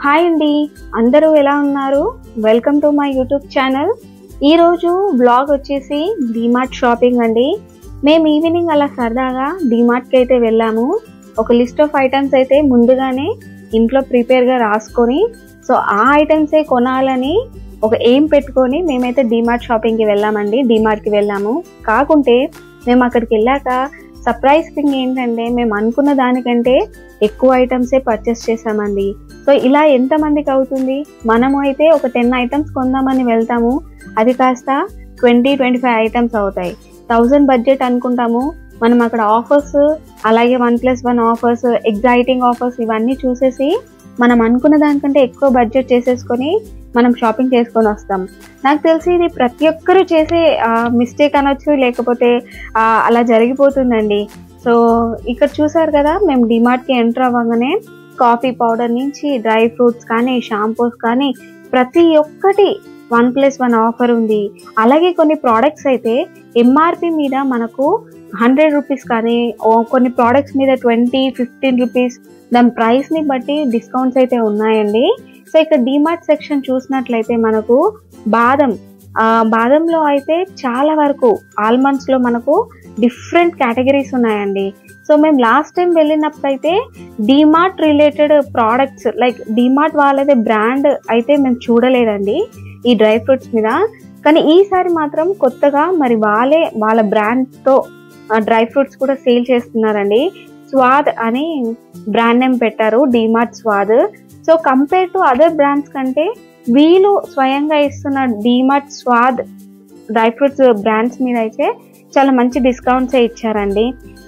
Hi అండి, అందరూ ఎలా ఉన్నారు? Welcome to my YouTube channel. ఈరోజు బ్లాగ్ వచ్చేసి డిమార్ట్ షాపింగ్ అండి. మేము ఈవినింగ్ అలా సరదాగా డిమార్ట్కి అయితే వెళ్ళాము. ఒక లిస్ట్ ఆఫ్ ఐటమ్స్ అయితే ముందుగానే ఇంట్లో ప్రిపేర్గా రాసుకొని సో ఆ ఐటమ్సే కొనాలని ఒక ఎయిమ్ పెట్టుకొని మేమైతే డిమార్ట్ షాపింగ్కి వెళ్ళామండి. డిమార్ట్కి వెళ్ళాము. కాకుంటే మేము అక్కడికి వెళ్ళాక సర్ప్రైజ్ థింగ్ ఏంటంటే మేము అనుకున్న దానికంటే ఎక్కువ ఐటమ్సే పర్చేస్ చేసామండి. సో ఇలా ఎంతమందికి అవుతుంది? మనము అయితే ఒక 10 ఐటమ్స్ కొందామని వెళ్తాము, అది కాస్త 20-25 ఐటమ్స్ అవుతాయి. 1000 బడ్జెట్ అనుకుంటాము. మనం అక్కడ ఆఫర్స్, అలాగే 1+1 ఆఫర్స్, ఎగ్జైటింగ్ ఆఫర్స్ ఇవన్నీ చూసేసి మనం అనుకున్న దానికంటే ఎక్కువ బడ్జెట్ చేసేసుకొని మనం షాపింగ్ చేసుకొని వస్తాం. నాకు తెలిసి ఇది ప్రతి ఒక్కరూ చేసే మిస్టేక్ అనొచ్చు, లేకపోతే అలా జరిగిపోతుందండి. సో ఇక్కడ చూసారు కదా, మేము డిమార్ట్కి ఎంటర్ అవ్వగానే కాఫీ పౌడర్ నుంచి డ్రై ఫ్రూట్స్ కానీ, షాంపూస్ కానీ ప్రతి ఒక్కటి 1+1 ఆఫర్ ఉంది. అలాగే కొన్ని ప్రోడక్ట్స్ అయితే ఎంఆర్పి మీద మనకు 100 రూపీస్ కానీ, కొన్ని ప్రోడక్ట్స్ మీద 20-15 రూపీస్, దాని ప్రైస్ని బట్టి డిస్కౌంట్స్ అయితే ఉన్నాయండి. సో ఇక్కడ డిమార్ట్ సెక్షన్ చూసినట్లయితే మనకు బాదంలో అయితే చాలా వరకు ఆల్మండ్స్లో మనకు డిఫరెంట్ కేటగిరీస్ ఉన్నాయండి. సో మేము లాస్ట్ టైం వెళ్ళినప్పుడు అయితే DMart related products like DMart వాళ్ళదే బ్రాండ్ అయితే మేము చూడలేదండి ఈ డ్రై ఫ్రూట్స్ మీద. కానీ ఈసారి మాత్రం కొత్తగా మరి వాళ్ళ బ్రాండ్తో డ్రై ఫ్రూట్స్ కూడా సేల్ చేస్తున్నారండి. స్వాద్ అని బ్రాండ్ నేమ్ పెట్టారు, DMart Swad. So compare to other brands కంటే వీళ్ళు స్వయంగా ఇస్తున్న DMart Swad dry fruits brands మీద అయితే చాలా మంచి డిస్కౌంట్సే ఇచ్చారండి.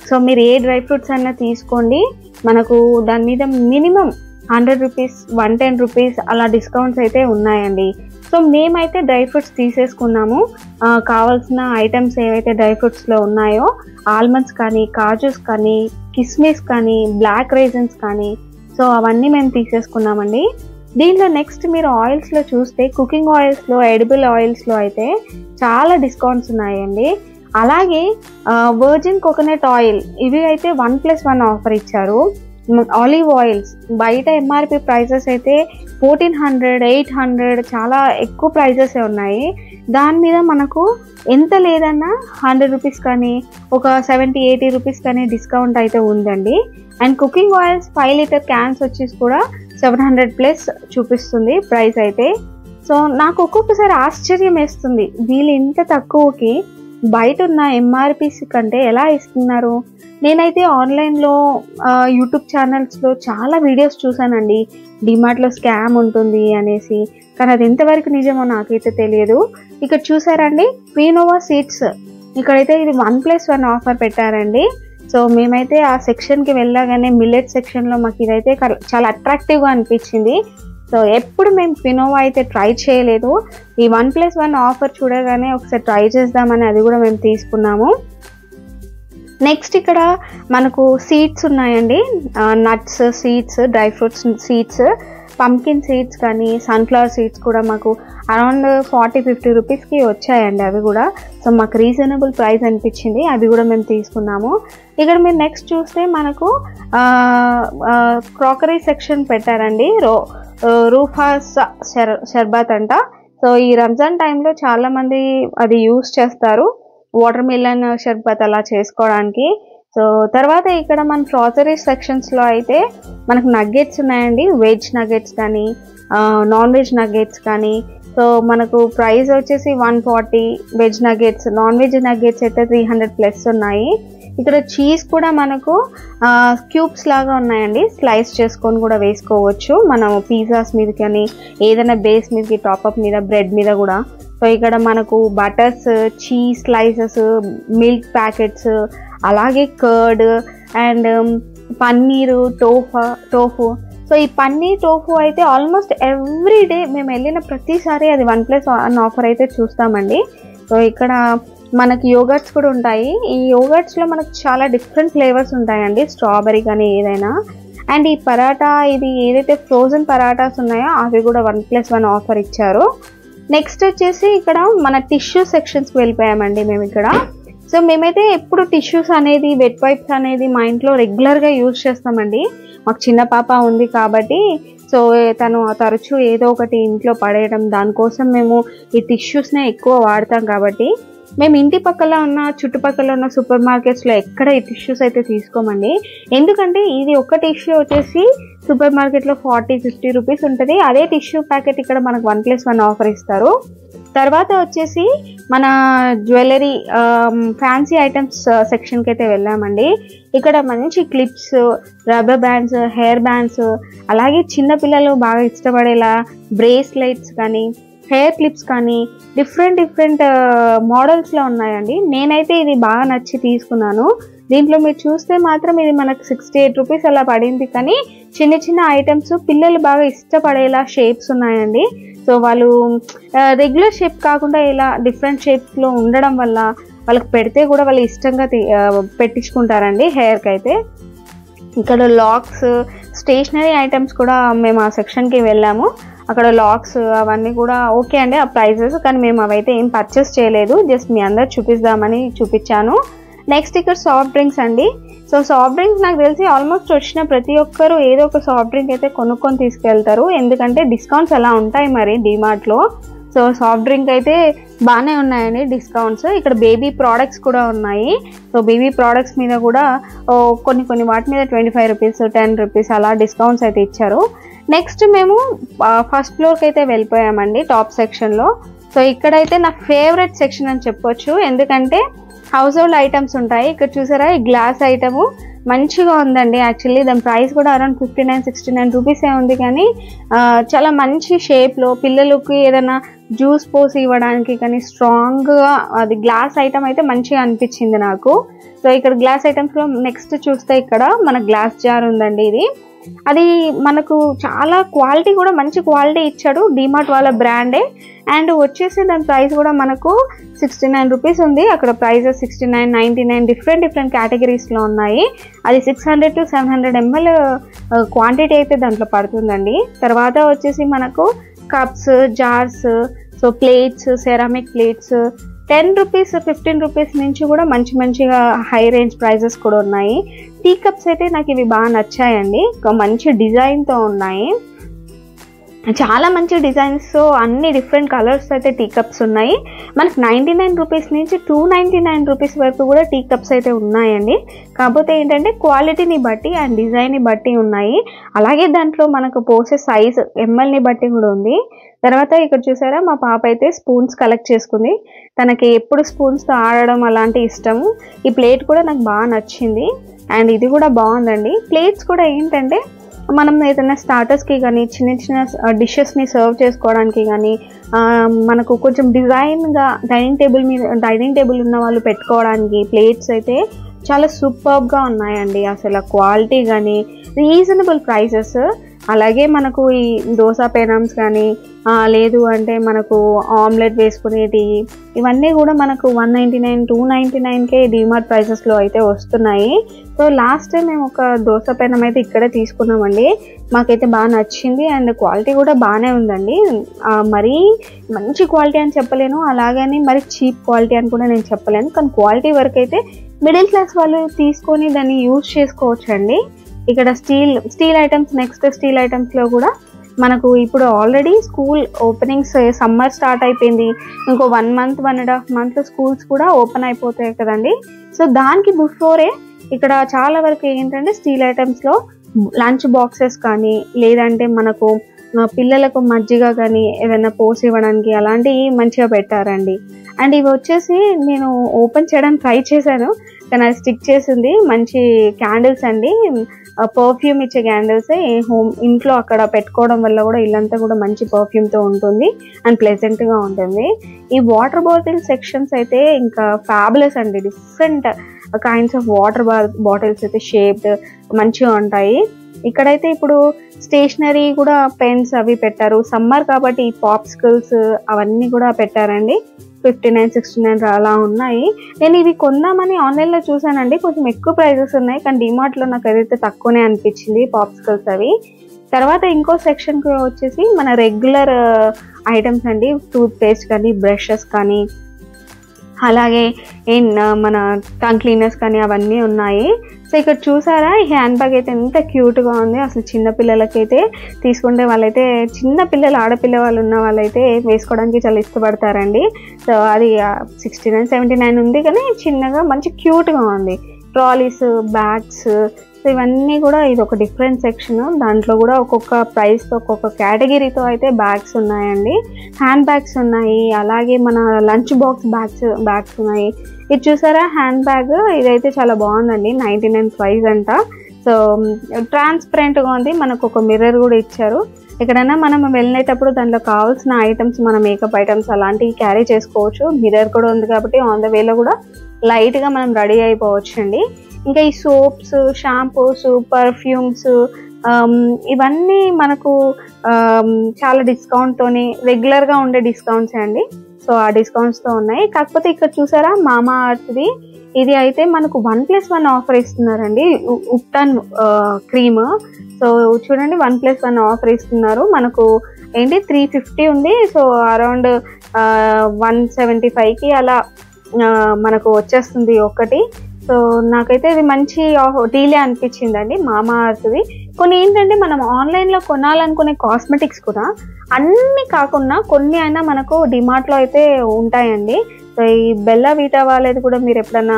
సో మీరు ఏ డ్రై ఫ్రూట్స్ అన్నా తీసుకోండి, మనకు దాని మీద మినిమం 100 రూపీస్, 110 రూపీస్ అలా డిస్కౌంట్స్ అయితే ఉన్నాయండి. సో మేమైతే డ్రై ఫ్రూట్స్ తీసేసుకున్నాము. కావాల్సిన ఐటమ్స్ ఏవైతే డ్రై ఫ్రూట్స్లో ఉన్నాయో, ఆల్మండ్స్ కానీ, కాజూస్ కానీ, కిస్మిస్ కానీ, బ్లాక్ రైజన్స్ కానీ, సో అవన్నీ మేము తీసేసుకున్నామండి. దీంట్లో నెక్స్ట్ మీరు ఆయిల్స్లో చూస్తే కుకింగ్ ఆయిల్స్లో, ఎడిబుల్ ఆయిల్స్లో అయితే చాలా డిస్కౌంట్స్ ఉన్నాయండి. అలాగే వర్జిన్ కోకోనట్ ఆయిల్ ఇవి అయితే 1+1 ఆఫర్ ఇచ్చారు. ఆలివ్ ఆయిల్స్ బయట ఎంఆర్పి ప్రైసెస్ అయితే 1400, 800 చాలా ఎక్కువ ప్రైజెస్ ఉన్నాయి. దాని మీద మనకు ఎంత లేదన్నా 100 రూపీస్ కానీ, ఒక 70-80 రూపీస్ కానీ డిస్కౌంట్ అయితే ఉందండి. And cooking oils 5 litre cans వచ్చేసి కూడా 700+ చూపిస్తుంది ప్రైస్ అయితే. సో నాకు ఒక్కొక్కసారి ఆశ్చర్యం వేస్తుంది, వీళ్ళు ఇంత తక్కువకి బయట ఉన్న ఎంఆర్పీస్ కంటే ఎలా ఇస్తున్నారు. నేనైతే ఆన్లైన్లో యూట్యూబ్ ఛానల్స్లో చాలా వీడియోస్ చూసానండి, డిమార్ట్లో స్కామ్ ఉంటుంది అనేసి. కానీ అది ఎంతవరకు నిజమో నాకైతే తెలియదు. ఇక్కడ చూసారండి, క్వినోవా సీడ్స్ ఇక్కడైతే ఇది 1+1 ఆఫర్ పెట్టారండి. సో మేమైతే ఆ సెక్షన్కి వెళ్ళగానే మిల్లెట్ సెక్షన్లో మాకు ఇదైతే చాలా అట్రాక్టివ్గా అనిపించింది. సో ఎప్పుడు మేము క్వినోవా అయితే ట్రై చేయలేదు. ఈ 1+1 ఆఫర్ చూడగానే ఒకసారి ట్రై చేద్దామని అది కూడా మేము తీసుకున్నాము. నెక్స్ట్ ఇక్కడ మనకు సీడ్స్ ఉన్నాయండి, nuts seeds, dry fruits seeds, pumpkin seeds కానీ, సన్ఫ్లవర్ సీడ్స్ కూడా మాకు అరౌండ్ 40-50 రూపీస్కి వచ్చాయండి అవి కూడా. సో మాకు రీజనబుల్ ప్రైస్ అనిపించింది, అవి కూడా మేము తీసుకున్నాము. ఇక్కడ మీరు నెక్స్ట్ చూస్తే మనకు క్రాకరీ సెక్షన్ పెట్టారండి. రూఫాస్ షర్బత్ అంట. సో ఈ రంజాన్ టైంలో చాలామంది అది యూస్ చేస్తారు, వాటర్ మిలన్ షర్బత్ అలా చేసుకోవడానికి. సో తర్వాత ఇక్కడ మన గ్రోసరీ సెక్షన్స్లో అయితే మనకు నగ్గెట్స్ ఉన్నాయండి, వెజ్ నగ్గెట్స్ కానీ, నాన్ వెజ్ నగ్గెట్స్ కానీ. సో మనకు ప్రైస్ వచ్చేసి 140 veg nuggets, non veg nuggets అయితే 300+ ఉన్నాయి. ఇక్కడ చీజ్ కూడా మనకు క్యూబ్స్ లాగా ఉన్నాయండి, స్లైస్ చేసుకొని కూడా వేసుకోవచ్చు మనం పిజ్జాస్ మీద కానీ, ఏదైనా బేస్ మీదకి, టాప్అప్ మీద, బ్రెడ్ మీద కూడా. సో ఇక్కడ మనకు butters, cheese slices, milk packets, అలాగే curd and paneer, tofu. So ఈ పన్నీర్, టోఫు అయితే ఆల్మోస్ట్ ఎవ్రీ డే మేము వెళ్ళిన ప్రతిసారి అది 1+1 ఆఫర్ అయితే చూస్తామండి. సో ఇక్కడ మనకి యోగర్ట్స్ కూడా ఉంటాయి. ఈ యోగర్ట్స్లో మనకు చాలా డిఫరెంట్ ఫ్లేవర్స్ ఉంటాయండి, స్ట్రాబెరీ కానీ ఏదైనా. అండ్ ఈ పరాటా, ఇది ఏదైతే ఫ్రోజన్ పరాటాస్ ఉన్నాయో అవి కూడా 1+1 ఆఫర్ ఇచ్చారు. నెక్స్ట్ వచ్చేసి ఇక్కడ మన టిష్యూ సెక్షన్స్కి వెళ్ళిపోయామండి మేము ఇక్కడ. సో మేమైతే ఎప్పుడు టిష్యూస్ అనేది, వెట్ వైప్స్ అనేది మా ఇంట్లో రెగ్యులర్గా యూజ్ చేస్తామండి. మాకు చిన్న పాప ఉంది కాబట్టి సో తను తరచూ ఏదో ఒకటి ఇంట్లో పడేయడం, దానికోసం మేము ఈ టిష్యూస్నే ఎక్కువ వాడతాం కాబట్టి మేము ఇంటి పక్కల ఉన్న చుట్టుపక్కల ఉన్న సూపర్ మార్కెట్స్లో ఎక్కడ ఈ టిష్యూస్ అయితే తీసుకోమండి. ఎందుకంటే ఇది ఒక టిష్యూ వచ్చేసి సూపర్ మార్కెట్లో 40-50 రూపీస్ ఉంటుంది. అదే టిష్యూ ప్యాకెట్ ఇక్కడ మనకు 1+1 ఆఫర్ ఇస్తారు. తర్వాత వచ్చేసి మన జ్యువెలరీ ఫ్యాన్సీ ఐటమ్స్ సెక్షన్కి అయితే వెళ్ళామండి. ఇక్కడ మంచి clips, rubber bands, hair bands, అలాగే చిన్నపిల్లలు బాగా ఇష్టపడేలా బ్రేస్లెట్స్ కానీ హెయిర్ క్లిప్స్ కానీ డిఫరెంట్ మోడల్స్లో ఉన్నాయండి. నేనైతే ఇది బాగా నచ్చి తీసుకున్నాను. దీంట్లో మీరు చూస్తే మాత్రం ఇది మనకు 68 రూపీస్ అలా పడింది. కానీ చిన్న ఐటమ్స్ పిల్లలు బాగా ఇష్టపడేలా షేప్స్ ఉన్నాయండి. సో వాళ్ళు రెగ్యులర్ షేప్ కాకుండా ఇలా డిఫరెంట్ షేప్స్లో ఉండడం వల్ల వాళ్ళకి పెడితే కూడా వాళ్ళు ఇష్టంగా పెట్టించుకుంటారండి హెయిర్కి అయితే. ఇక్కడ లాక్స్, స్టేషనరీ ఐటమ్స్ కూడా మేము ఆ సెక్షన్కి వెళ్ళాము. అక్కడ లాక్స్ అవన్నీ కూడా ఓకే అండి ఆ ప్రైజెస్, కానీ మేము అవైతే ఏం పర్చేస్ చేయలేదు, జస్ట్ మీ అందరు చూపిద్దామని చూపించాను. నెక్స్ట్ ఇక్కడ సాఫ్ట్ డ్రింక్స్ అండి. సో సాఫ్ట్ డ్రింక్స్ నాకు తెలిసి ఆల్మోస్ట్ వచ్చిన ప్రతి ఒక్కరు ఏదో ఒక సాఫ్ట్ డ్రింక్ అయితే కొనుక్కొని తీసుకెళ్తారు, ఎందుకంటే డిస్కౌంట్స్ అలా ఉంటాయి మరి డీమార్ట్లో. సో సాఫ్ట్ డ్రింక్ అయితే బాగానే ఉన్నాయండి డిస్కౌంట్స్. ఇక్కడ బేబీ ప్రోడక్ట్స్ కూడా ఉన్నాయి. సో బేబీ ప్రోడక్ట్స్ మీద కూడా కొన్ని వాటి మీద 25 రూపీస్, 10 రూపీస్ అలా డిస్కౌంట్స్ అయితే ఇచ్చారు. నెక్స్ట్ మేము ఫస్ట్ ఫ్లోర్కి అయితే వెళ్ళిపోయామండి, టాప్ సెక్షన్లో. సో ఇక్కడైతే నా ఫేవరెట్ సెక్షన్ అని చెప్పొచ్చు, ఎందుకంటే హౌస్ హోల్డ్ ఐటమ్స్ ఉంటాయి. ఇక్కడ చూసారా ఈ గ్లాస్ ఐటము మంచిగా ఉందండి. యాక్చువల్లీ దాని ప్రైస్ కూడా అరౌండ్ 59-69 రూపీసే ఉంది, కానీ చాలా మంచి షేప్లో పిల్లలకి ఏదైనా జ్యూస్ పోసి ఇవ్వడానికి కానీ స్ట్రాంగ్గా అది గ్లాస్ ఐటమ్ అయితే మంచిగా అనిపించింది నాకు. సో ఇక్కడ గ్లాస్ ఐటమ్స్లో నెక్స్ట్ చూస్తే ఇక్కడ మన గ్లాస్ జార్ ఉందండి. ఇది అది మనకు చాలా క్వాలిటీ కూడా మంచి క్వాలిటీ ఇచ్చాడు, డీమార్ట్ వాళ్ళ బ్రాండే. అండ్ వచ్చేసి దాని ప్రైస్ కూడా మనకు 69 రూపీస్ ఉంది. అక్కడ ప్రైజెస్ 69, 99 డిఫరెంట్ కేటగిరీస్లో ఉన్నాయి. అది 600 to 700 ml క్వాంటిటీ అయితే దాంట్లో పడుతుందండి. తర్వాత వచ్చేసి మనకు cups, jars, so plates, ceramic plates 10 rupees, 15 rupees నుంచి కూడా మంచిగా హై రేంజ్ ప్రైజెస్ కూడా ఉన్నాయి. టీ కప్స్ అయితే నాకు ఇవి బాగా నచ్చాయండి, మంచి డిజైన్తో ఉన్నాయి, చాలా మంచి డిజైన్స్, అన్ని డిఫరెంట్ కలర్స్ అయితే టీ కప్స్ ఉన్నాయి. మనకు 99 రూపీస్ నుంచి 299 రూపీస్ వరకు కూడా టీ కప్స్ అయితే ఉన్నాయండి. కాకపోతే ఏంటంటే క్వాలిటీని బట్టి అండ్ డిజైన్ని బట్టి ఉన్నాయి. అలాగే దాంట్లో మనకు పోసే సైజ్ ఎంఎల్ని బట్టి కూడా ఉంది. తర్వాత ఇక్కడ చూసారా మా పాప అయితే స్పూన్స్ కలెక్ట్ చేసుకుంది. తనకి ఎప్పుడు స్పూన్స్తో ఆడడం అలాంటి ఇష్టము. ఈ ప్లేట్ కూడా నాకు బాగా నచ్చింది అండ్ ఇది కూడా బాగుందండి. ప్లేట్స్ కూడా ఏంటంటే మనం ఏదైనా స్టార్టర్స్కి కానీ చిన్న డిషెస్ని సర్వ్ చేసుకోవడానికి కానీ మనకు కొంచెం డిజైన్గా డైనింగ్ టేబుల్ ఉన్న వాళ్ళు పెట్టుకోవడానికి ప్లేట్స్ అయితే చాలా సూపర్గా ఉన్నాయండి. అసలు క్వాలిటీ కానీ రీజనబుల్ ప్రైసెస్. అలాగే మనకు ఈ దోశ పెనమ్స్ కానీ లేదు అంటే మనకు ఆమ్లెట్ వేసుకునేటి ఇవన్నీ కూడా మనకు 199, 299కే డీమార్ట్ ప్రైసెస్లో అయితే వస్తున్నాయి. సో లాస్ట్ టైం మేము ఒక దోశ పెనం అయితే ఇక్కడే తీసుకున్నామండి. మాకైతే బాగా నచ్చింది అండ్ క్వాలిటీ కూడా బాగానే ఉందండి. మరీ మంచి క్వాలిటీ అని చెప్పలేను, అలాగని మరి చీప్ క్వాలిటీ అని కూడా నేను చెప్పలేను, కానీ క్వాలిటీ వరకు అయితే మిడిల్ క్లాస్ వాళ్ళు తీసుకొని దాన్ని యూజ్ చేసుకోవచ్చండి. ఇక్కడ స్టీల్ ఐటమ్స్, నెక్స్ట్ స్టీల్ ఐటమ్స్లో కూడా మనకు ఇప్పుడు already school openings, summer start అయిపోయింది, ఇంకో 1 month 1.5 month స్కూల్స్ కూడా ఓపెన్ అయిపోతాయి కదండి. సో దానికి బిఫోరే ఇక్కడ చాలా వరకు ఏంటంటే స్టీల్ ఐటమ్స్లో లంచ్ బాక్సెస్ కానీ లేదంటే మనకు పిల్లలకు మజ్జిగ కానీ ఏదైనా పోసి ఇవ్వడానికి అలాంటివి మంచిగా పెట్టారండి. అండ్ ఇవి వచ్చేసి నేను ఓపెన్ చేయడానికి ట్రై చేశాను, కానీ అది స్టిక్ చేసింది. మంచి క్యాండిల్స్ అండి, పర్ఫ్యూమ్ ఇచ్చే క్యాండిల్స్. ఇంట్లో అక్కడ పెట్టుకోవడం వల్ల కూడా ఇల్లంతా కూడా మంచి పర్ఫ్యూమ్తో ఉంటుంది అండ్ ప్లెజెంట్గా ఉంటుంది. ఈ వాటర్ బాటిల్ సెక్షన్స్ అయితే ఇంకా ఫ్యాబులస్ అండి. Different kinds of water bottles అయితే షేప్డ్ మంచిగా ఉంటాయి. ఇక్కడైతే ఇప్పుడు స్టేషనరీ కూడా పెన్స్ అవి పెట్టారు, సమ్మర్ కాబట్టి ఈ పాప్సికల్స్ అవన్నీ కూడా పెట్టారండి. 59, 69 అలా ఉన్నాయి. నేను ఇవి కొందామని ఆన్లైన్లో చూసానండి, కొంచెం ఎక్కువ ప్రైజెస్ ఉన్నాయి, కానీ డిమార్ట్లో నాకు అదైతే తక్కువనే అనిపించింది పాప్సికల్స్ అవి. తర్వాత ఇంకో సెక్షన్కి వచ్చేసి మన రెగ్యులర్ ఐటమ్స్ అండి, టూత్ పేస్ట్ కానీ బ్రషెస్ కానీ అలాగే మన టంగ్ క్లీనర్స్ కానీ అవన్నీ ఉన్నాయి. సో ఇక్కడ చూసారా ఈ హ్యాండ్ బ్యాగ్ అయితే ఎంత క్యూట్గా ఉంది. అసలు చిన్నపిల్లలకైతే తీసుకుంటే వాళ్ళైతే చిన్నపిల్లలు ఆడపిల్ల వాళ్ళు ఉన్న వాళ్ళైతే వేసుకోవడానికి చాలా ఇష్టపడతారండి. సో అది 69-79 ఉంది కానీ చిన్నగా మంచి క్యూట్గా ఉంది. ట్రాలీస్, బ్యాగ్స్, సో ఇవన్నీ కూడా ఇది ఒక డిఫరెంట్ సెక్షన్. దాంట్లో కూడా ఒక్కొక్క ప్రైస్తో ఒక్కొక్క కేటగిరీతో అయితే బ్యాగ్స్ ఉన్నాయండి. హ్యాండ్ బ్యాగ్స్ ఉన్నాయి, అలాగే మన లంచ్ బాక్స్ బ్యాగ్స్ ఉన్నాయి. ఇది చూసారా హ్యాండ్ బ్యాగ్, ఇదైతే చాలా బాగుందండి. 99 ప్రైస్ అంట. సో ట్రాన్స్పరెంట్గా ఉంది, మనకు ఒక మిర్రర్ కూడా ఇచ్చారు. ఎక్కడైనా మనం వెళ్ళేటప్పుడు దాంట్లో కావాల్సిన ఐటమ్స్, మన మేకప్ ఐటమ్స్ అలాంటివి క్యారీ చేసుకోవచ్చు. మిర్రర్ కూడా ఉంది కాబట్టి ఆన్ ద వేలో కూడా లైట్గా మనం రెడీ అయిపోవచ్చు అండి. ఇంకా ఈ సోప్స్, షాంపూస్, పర్ఫ్యూమ్స్ ఇవన్నీ మనకు చాలా డిస్కౌంట్తోని, రెగ్యులర్గా ఉండే డిస్కౌంట్స్ అండి. సో ఆ డిస్కౌంట్స్తో ఉన్నాయి. కాకపోతే ఇక్కడ చూసారా మామా అర్త్ది ఇది అయితే మనకు 1+1 ఆఫర్ ఇస్తున్నారండి. ఉప్టన్ క్రీమ్. సో చూడండి 1+1 ఆఫర్ ఇస్తున్నారు. మనకు ఏంటి 350 ఉంది. సో అరౌండ్ 175కి అలా మనకు వచ్చేస్తుంది ఒకటి. సో నాకైతే ఇది మంచి డీలే అనిపించిందండి మామా అర్త్ది. కొన్ని ఏంటంటే మనం ఆన్లైన్లో కొనాలనుకునే కాస్మెటిక్స్ కూడా అన్నీ కాకుండా కొన్ని అయినా మనకు డిమార్ట్లో అయితే ఉంటాయండి. సో ఈ బెల్లా వీటా వాళ్ళది కూడా మీరు ఎప్పుడైనా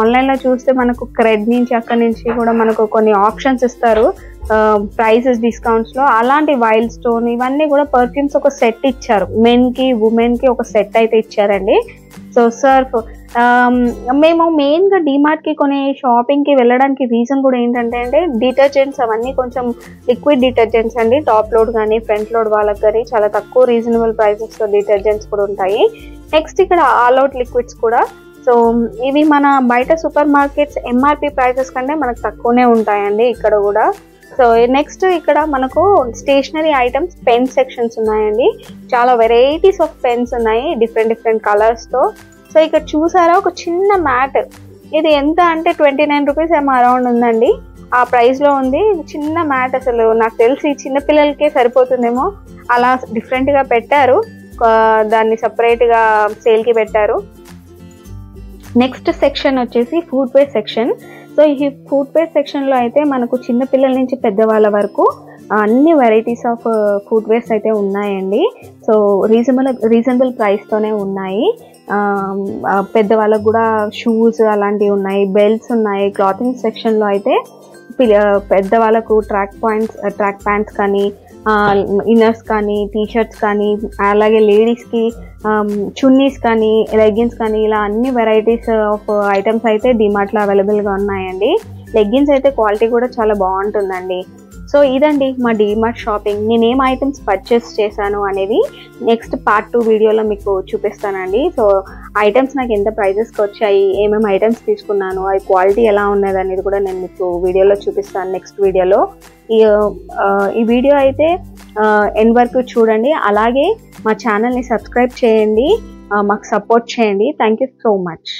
ఆన్లైన్లో చూస్తే మనకు క్రెడ్ నుంచి అక్కడి నుంచి కూడా మనకు కొన్ని ఆప్షన్స్ ఇస్తారు ప్రైసెస్ డిస్కౌంట్స్లో. అలాంటి వైల్డ్ స్టోన్ ఇవన్నీ కూడా పర్ఫ్యూమ్స్ ఒక సెట్ ఇచ్చారు. మెన్కి, ఉమెన్కి ఒక సెట్ అయితే ఇచ్చారండి. సో సర్ఫ్ మేము మెయిన్గా డిమార్ట్కి కొన్ని షాపింగ్కి వెళ్ళడానికి రీజన్ కూడా ఏంటంటే డిటర్జెంట్స్ అవన్నీ కొంచెం లిక్విడ్ డిటర్జెంట్స్ అండి. టాప్ లోడ్ కానీ ఫ్రంట్ లోడ్ వాళ్ళకి కానీ చాలా తక్కువ రీజనబుల్ ప్రైసెస్లో డిటర్జెంట్స్ కూడా ఉంటాయి. నెక్స్ట్ ఇక్కడ ఆల్ అవుట్ లిక్విడ్స్ కూడా. సో ఇవి మన బయట సూపర్ మార్కెట్స్ ఎంఆర్పి ప్రైసెస్ కంటే మనకు తక్కువనే ఉంటాయండి ఇక్కడ కూడా. సో నెక్స్ట్ ఇక్కడ మనకు స్టేషనరీ ఐటమ్స్, పెన్ సెక్షన్స్ ఉన్నాయండి. చాలా వెరైటీస్ ఆఫ్ పెన్స్ ఉన్నాయి డిఫరెంట్ కలర్స్తో. సో ఇక్కడ చూసారా ఒక చిన్న మ్యాట్, ఇది ఎంత అంటే 29 రూపీస్ ఏమో అరౌండ్ ఉందండి. ఆ ప్రైస్లో ఉంది. చిన్న మ్యాట్, అసలు నాకు తెలిసి చిన్నపిల్లలకే సరిపోతుందేమో, అలా డిఫరెంట్గా పెట్టారు. దాన్ని సపరేట్గా సేల్కి పెట్టారు. నెక్స్ట్ సెక్షన్ వచ్చేసి ఫుట్వేర్ సెక్షన్. సో ఈ ఫుట్వేర్ సెక్షన్లో అయితే మనకు చిన్నపిల్లల నుంచి పెద్దవాళ్ళ వరకు అన్ని వెరైటీస్ ఆఫ్ ఫుట్వేర్స్ అయితే ఉన్నాయండి. సో రీజనబుల్ ప్రైస్తోనే ఉన్నాయి. పెద్దవాళ్ళకు కూడా షూస్ అలాంటివి ఉన్నాయి, బెల్ట్స్ ఉన్నాయి. క్లాతింగ్ సెక్షన్లో అయితే పెద్దవాళ్ళకు ట్రాక్ ప్యాంట్స్ కానీ, ఇన్నర్స్ కానీ, టీషర్ట్స్ కానీ, అలాగే లేడీస్కి చున్నీస్ కానీ, లెగ్గిన్స్ కానీ, ఇలా అన్ని వెరైటీస్ ఆఫ్ ఐటమ్స్ అయితే డిమార్ట్లో అవైలబుల్గా ఉన్నాయండి. లెగ్గిన్స్ అయితే క్వాలిటీ కూడా చాలా బాగుంటుందండి. సో ఇదండి మా డిమార్ట్ షాపింగ్. నేనేం ఐటమ్స్ పర్చేస్ చేశాను అనేది నెక్స్ట్ పార్ట్ 2 వీడియోలో మీకు చూపిస్తానండి. సో ఐటమ్స్ నాకు ఎంత ప్రైజెస్కి వచ్చాయి, ఏమేమి ఐటమ్స్ తీసుకున్నాను, అవి క్వాలిటీ ఎలా ఉన్నది అనేది కూడా నేను మీకు వీడియోలో చూపిస్తాను నెక్స్ట్ వీడియోలో. ఈ వీడియో అయితే ఎండ్ వరకు చూడండి. అలాగే మా ఛానల్ని సబ్స్క్రైబ్ చేయండి, మాకు సపోర్ట్ చేయండి. Thank you so much.